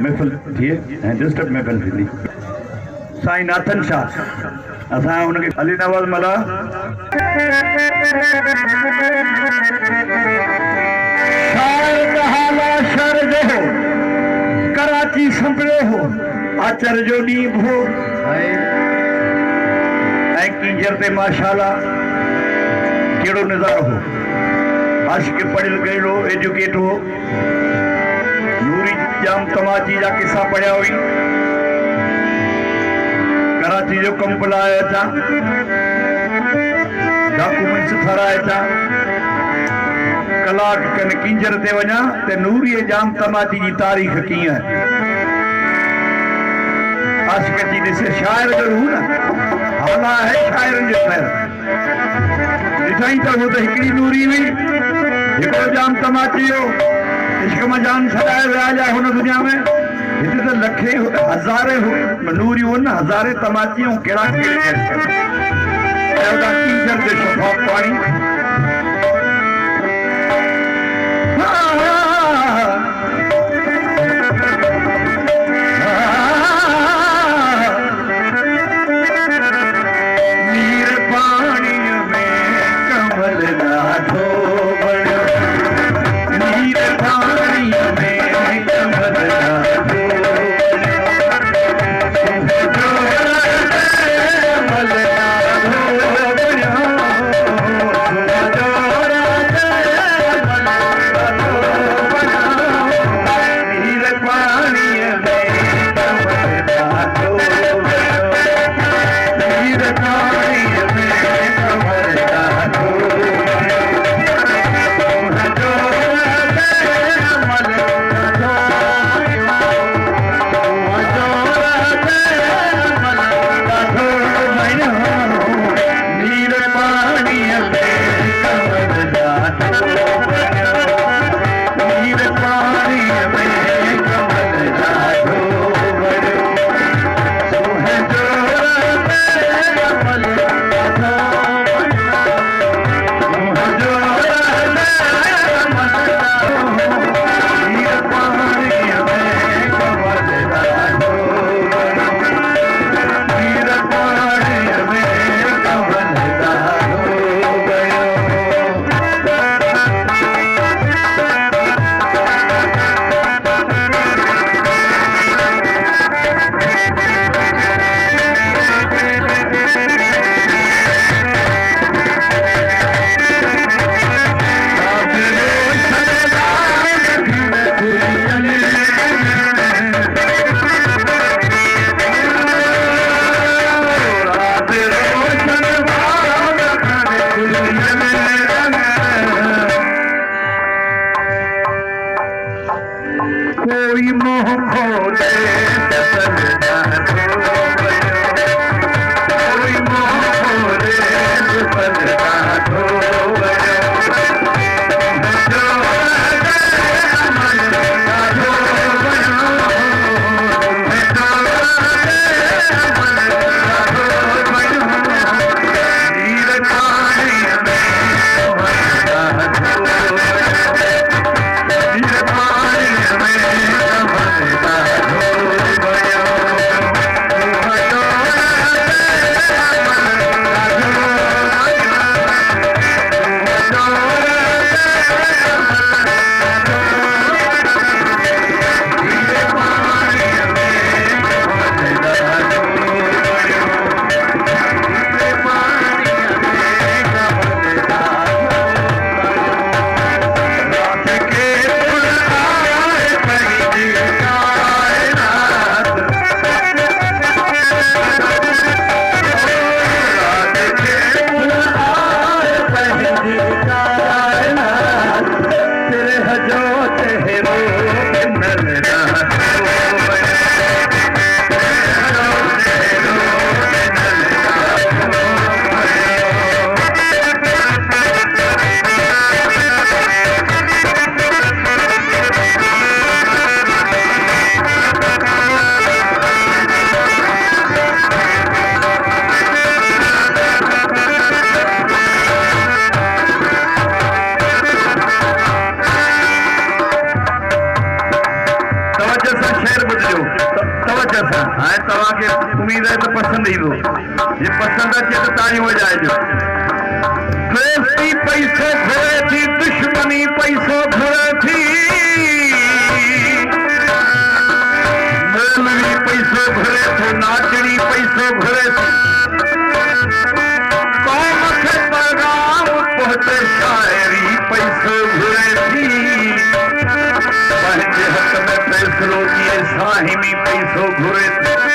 महफ़िल थिए ऐं डिस्टर्ब महफ़िल थींदी। साईं नाथन शाह असां हुनखे अली नवाज़ मला शहर जो हो कराची संभलियो हो आचर जो ॾींहुं हो ऐं कींजर ते माशाला कहिड़ो नज़ारो हो। आशिक़ पढ़ियल गहिड़ो एजुकेट हो। नूरी जाम तमाची जा किस्सा पढ़िया हुई। कराची जो कमु बुलाए अचां डॉक्यूमेंट्स ठाराए अचां कलाक कन कींजर ते वञा ते नूरी जाम तमाची जी तारीख़ कीअं आहे। आशिक़ जी ॾिसे शाइर जो रूह न हाला आहे शाइरनि जो ख़ैर ॾिठई त हू त हिकिड़ी नूरी हुई हिकिड़ो जाम तमाची हो इश्क मजान छॾाए विया जा हुन दुनिया में। हिते त लखे हज़ारे नूरियूं न हज़ारे तमाचियूं कहिड़ा कहिड़ा कींजर ते सफ़ा पाणी पसंद अचे तो ताड़ी वजाइजो। दोस्ती पैसो घुरे थी, दुश्मनी पैसो घुरे थी, मौलवी पैसो घुरे थो, नाचड़ी पैसो घुरे थी, कौम खे पैगाम पहुंचे शायरी पैसो घुरे थी, पंहिंजे हथ में फैसलो दिए साहिमी पैसो घुरे थी।